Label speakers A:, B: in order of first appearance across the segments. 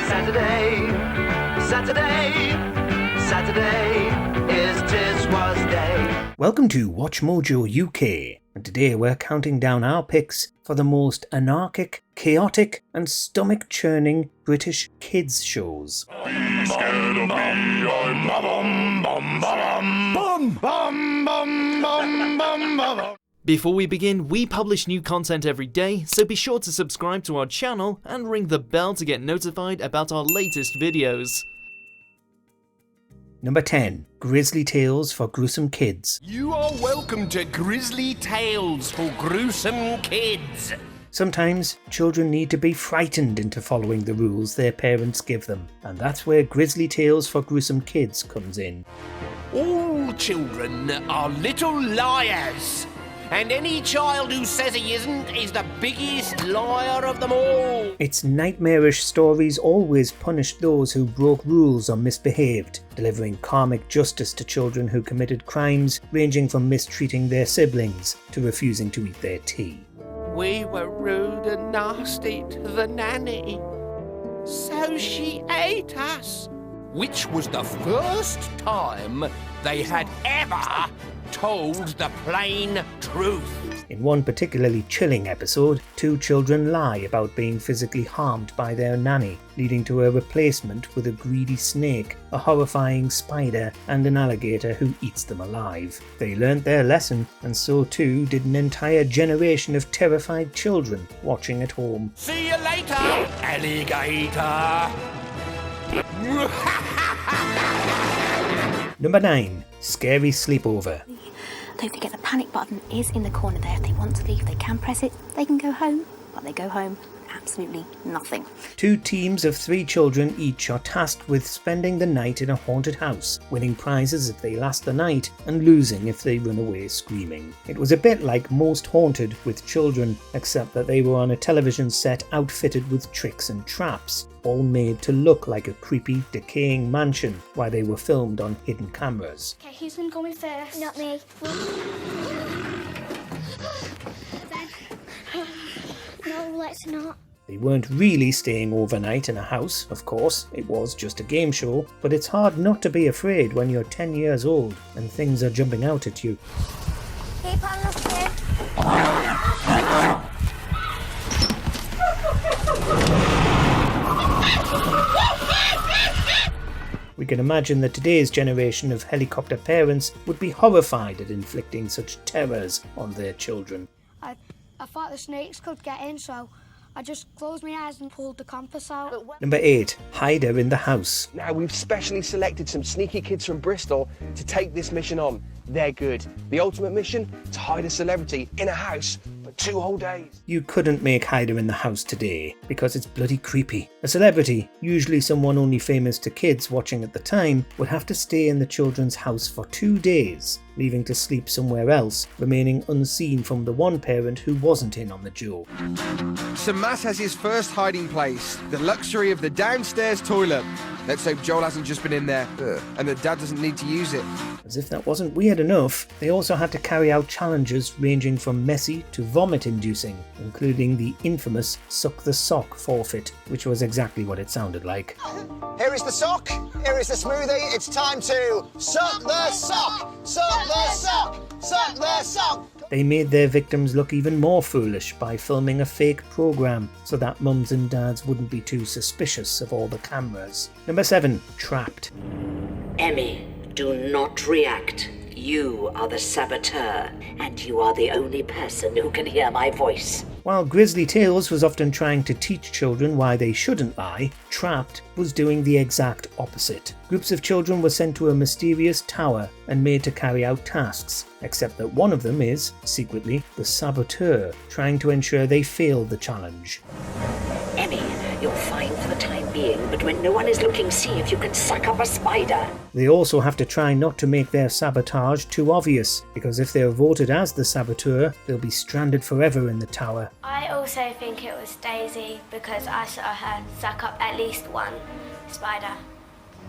A: Saturday, Saturday, Saturday is Tiswas Day.
B: Welcome to WatchMojo UK, and today we're counting down our picks for the most anarchic, chaotic and stomach-churning British kids shows.
C: Before we begin, we publish new content every day, so be sure to subscribe to our channel and ring the bell to get notified about our latest videos.
B: Number 10. Grizzly Tales for Gruesome Kids.
D: You are welcome to Grizzly Tales for Gruesome Kids.
B: Sometimes children need to be frightened into following the rules their parents give them, and that's where Grizzly Tales for Gruesome Kids comes in.
D: All children are little liars, and any child who says he isn't is the biggest liar of them all.
B: Its nightmarish stories always punished those who broke rules or misbehaved, delivering karmic justice to children who committed crimes ranging from mistreating their siblings to refusing to eat their tea.
D: We were rude and nasty to the nanny, so she ate us, which was the first time they had ever told the plain truth.
B: In one particularly chilling episode, two children lie about being physically harmed by their nanny, leading to a replacement with a greedy snake, a horrifying spider, and an alligator who eats them alive. They learnt their lesson, and so too did an entire generation of terrified children watching at home.
D: See you later, alligator!
B: Number 9. Scary Sleepover.
E: Don't forget the panic button is in the corner there. If they want to leave, they can press it. They can go home, but they go home absolutely nothing.
B: Two teams of 3 children each are tasked with spending the night in a haunted house, winning prizes if they last the night and losing if they run away screaming. It was a bit like Most Haunted with children, except that they were on a television set outfitted with tricks and traps, all made to look like a creepy, decaying mansion while they were filmed on hidden cameras.
F: Okay, who's going to go in first? Not me. No, let's not.
B: They weren't really staying overnight in a house, of course, it was just a game show, but it's hard not to be afraid when you're 10 years old and things are jumping out at you.
F: Keep on looking.
B: We can imagine that today's generation of helicopter parents would be horrified at inflicting such terrors on their children.
F: I thought the snakes could get in, so I just closed my eyes and pulled the compass out.
B: Number 8. Hider in the House.
G: Now, we've specially selected some sneaky kids from Bristol to take this mission on. They're good. The ultimate mission? To hide a celebrity in a house for 2 whole days.
B: You couldn't make Hider in the House today, because it's bloody creepy. A celebrity, usually someone only famous to kids watching at the time, would have to stay in the children's house for 2 days, leaving to sleep somewhere else, remaining unseen from the one parent who wasn't in on the joke.
H: So Matt has his first hiding place, the luxury of the downstairs toilet. Let's hope Joel hasn't just been in there, and that Dad doesn't need to use it.
B: As if that wasn't weird enough, they also had to carry out challenges ranging from messy to vomit-inducing, including the infamous Suck the Sock forfeit, which was exactly what it sounded like.
I: Here is the sock, here is the smoothie, it's time to suck the sock, suck the sock, suck the sock.
B: They made their victims look even more foolish by filming a fake program so that mums and dads wouldn't be too suspicious of all the cameras. Number 7. Trapped.
J: Emmy, do not react. You are the saboteur, and you are the only person who can hear my voice.
B: While Grizzly Tales was often trying to teach children why they shouldn't lie, Trapped was doing the exact opposite. Groups of children were sent to a mysterious tower and made to carry out tasks, except that one of them is, secretly, the saboteur, trying to ensure they fail the challenge.
J: Emmy, you're fine for the time being, but when no one is looking, see if you can suck up a spider.
B: They also have to try not to make their sabotage too obvious, because if they're voted as the saboteur, they'll be stranded forever in the tower.
F: I also think it was Daisy because I saw her suck up at least one spider.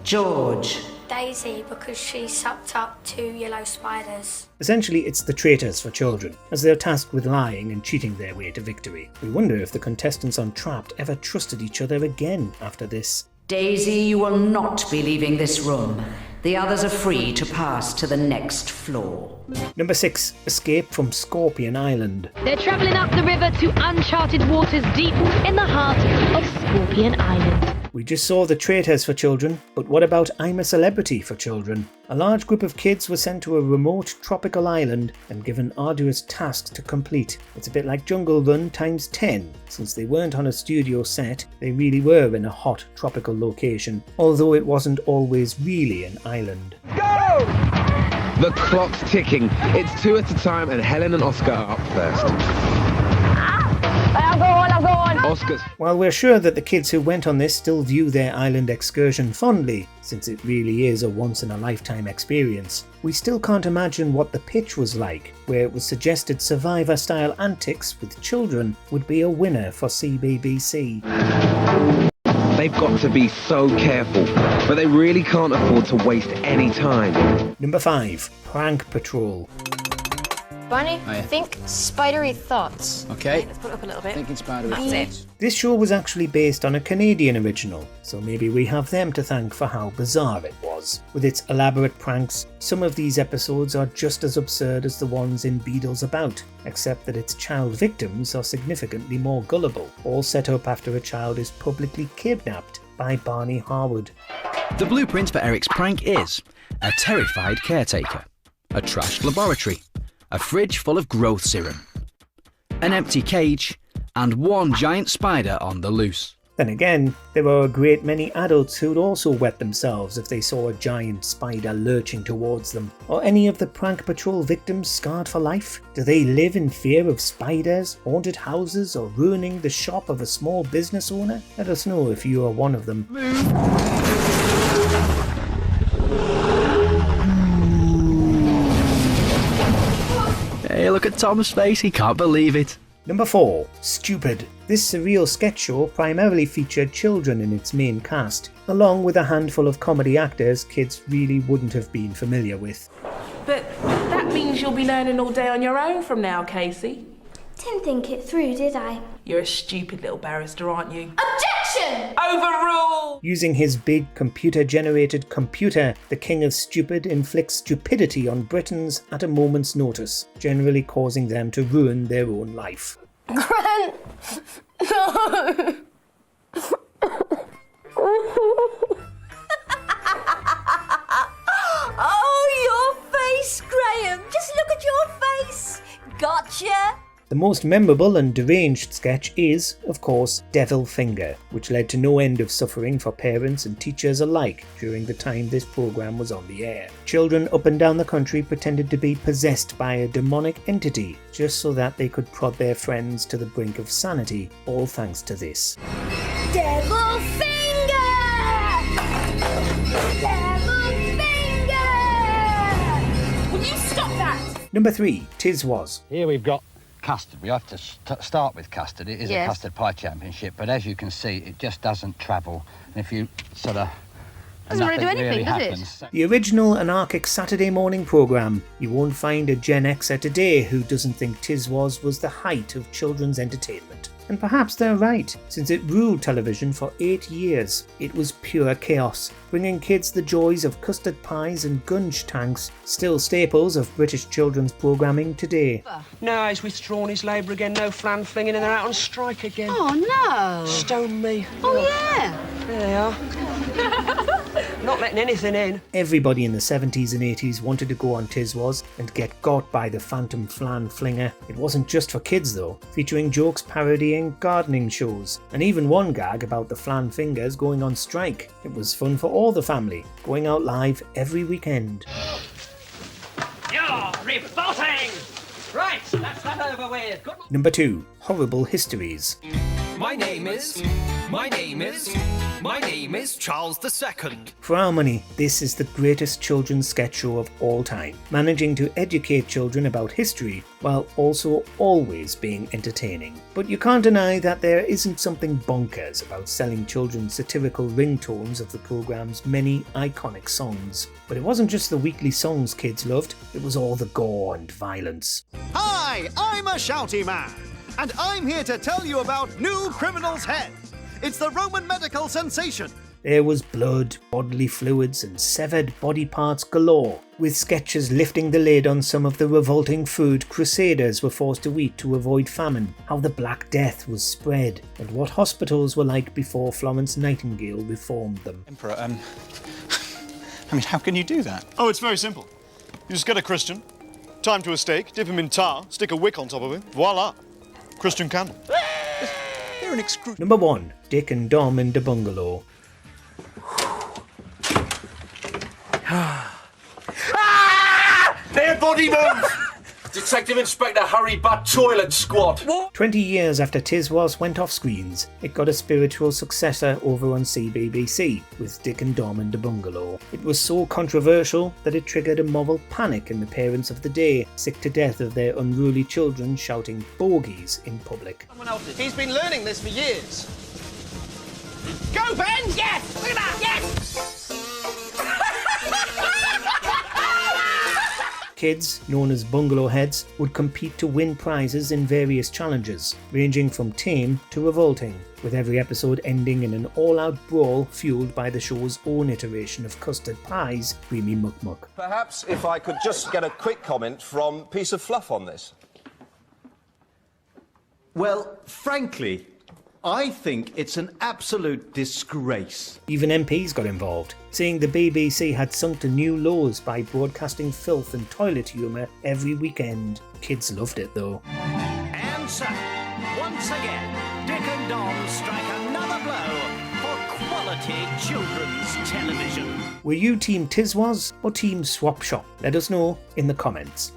J: George.
F: Daisy, because she sucked up 2 yellow spiders.
B: Essentially, it's the traitors for children, as they're tasked with lying and cheating their way to victory. We wonder if the contestants on Trapped ever trusted each other again after this.
J: Daisy, you will not be leaving this room. The others are free to pass to the next floor.
B: Number 6. Escape from Scorpion Island.
K: They're travelling up the river to uncharted waters deep in the heart of Scorpion Island.
B: We just saw the traitors for children, but what about I'm a Celebrity for children? A large group of kids were sent to a remote tropical island and given arduous tasks to complete. It's a bit like Jungle Run times 10. Since they weren't on a studio set, they really were in a hot tropical location, although it wasn't always really an island.
H: Go! The clock's ticking. It's 2 at a time and Helen and Oscar are up first.
K: I'll go on.
H: Oscars.
B: While we're sure that the kids who went on this still view their island excursion fondly, since it really is a once-in-a-lifetime experience, we still can't imagine what the pitch was like, where it was suggested Survivor-style antics with children would be a winner for CBBC.
H: They've got to be so careful, but they really can't afford to waste any time.
B: Number 5. Prank Patrol.
L: Barney, think spidery thoughts.
M: Okay.
L: Let's put it up a little bit.
M: Thinking spidery
L: That's
M: thoughts.
L: it.
B: This show was actually based on a Canadian original, so maybe we have them to thank for how bizarre it was. With its elaborate pranks, some of these episodes are just as absurd as the ones in Beadle's About, except that its child victims are significantly more gullible, all set up after a child is publicly kidnapped by Barney Harwood.
M: The blueprint for Eric's prank is a terrified caretaker, a trashed laboratory, a fridge full of growth serum, an empty cage, and one giant spider on the loose.
B: Then again, there are a great many adults who'd also wet themselves if they saw a giant spider lurching towards them. Are any of the Prank Patrol victims scarred for life? Do they live in fear of spiders, haunted houses, or ruining the shop of a small business owner? Let us know if you are one of them.
M: Hey, look at Tom's face, he can't believe it.
B: Number 4. Stupid. This surreal sketch show primarily featured children in its main cast, along with a handful of comedy actors kids really wouldn't have been familiar with.
N: But that means you'll be learning all day on your own from now, Casey.
F: Didn't think it through, did I?
N: You're a stupid little barrister, aren't you?
F: Objection!
N: Overruled!
B: Using his big computer-generated computer, the King of Stupid inflicts stupidity on Britons at a moment's notice, generally causing them to ruin their own life.
F: Grant! No!
O: Oh, your face, Graham! Just look at your face! Gotcha!
B: The most memorable and deranged sketch is, of course, Devil Finger, which led to no end of suffering for parents and teachers alike during the time this programme was on the air. Children up and down the country pretended to be possessed by a demonic entity just so that they could prod their friends to the brink of sanity, all thanks to this.
O: Devil Finger! Devil Finger! Will you stop that?
B: Number 3. Tiswas.
P: Here we've got custard. We have to start with custard. It is a custard pie championship, but as you can see, it just doesn't travel. And if you sort of...
L: Doesn't really do anything, does it?
B: The original anarchic Saturday morning programme. You won't find a Gen Xer today who doesn't think Tiswas was the height of children's entertainment. And perhaps they're right, since it ruled television for 8 years. It was pure chaos, bringing kids the joys of custard pies and gunge tanks, still staples of British children's programming today.
G: No, he's withdrawn his labour again, no flan flinging, and they're out on strike again.
L: Oh, no.
G: Stone me.
L: Oh, yeah.
G: There they are. Not letting anything in.
B: Everybody in the 70s and 80s wanted to go on Tiswas and get got by the phantom flan flinger. It wasn't just for kids though, featuring jokes parodying gardening shows, and even one gag about the flan fingers going on strike. It was fun for all the family, going out live every weekend.
Q: You're revolting! Right, that's that over with. Good.
B: Number 2. Horrible Histories.
D: My name is Charles II.
B: For our money, this is the greatest children's sketch show of all time, managing to educate children about history while also always being entertaining. But you can't deny that there isn't something bonkers about selling children satirical ringtones of the programme's many iconic songs. But it wasn't just the weekly songs kids loved, it was all the gore and violence.
Q: Hi, I'm a shouty man, and I'm here to tell you about New Criminal's Head. It's the Roman medical sensation.
B: There was blood, bodily fluids and severed body parts galore, with sketches lifting the lid on some of the revolting food crusaders were forced to eat to avoid famine, how the Black Death was spread, and what hospitals were like before Florence Nightingale reformed them.
R: Emperor, how can you do that?
S: Oh, it's very simple. You just get a Christian, tie him to a stake, dip him in tar, stick a wick on top of him, voila! Christian candle.
R: They're an
B: Number 1. Dick and Dom in the Bungalow.
T: Their body move! Detective Inspector Harry Bat Toilet Squad.
B: 20 years after Tiswas went off screens, it got a spiritual successor over on CBBC with Dick and Dom in the Bungalow. It was so controversial that it triggered a moral panic in the parents of the day, sick to death of their unruly children shouting bogies in public.
I: He's been learning this for years.
D: Go, Ben! Yes! Look at that! Yes!
B: Kids, known as bungalow heads, would compete to win prizes in various challenges, ranging from tame to revolting, with every episode ending in an all-out brawl fueled by the show's own iteration of custard pie's creamy muck-muck.
I: Perhaps if I could just get a quick comment from Piece of Fluff on this.
Q: Well, frankly, I think it's an absolute disgrace.
B: Even MPs got involved, saying the BBC had sunk to new lows by broadcasting filth and toilet humour every weekend. Kids loved it though.
Q: And so, once again, Dick and Dom strike another blow for quality children's television.
B: Were you Team Tiswas or Team Swap Shop? Let us know in the comments.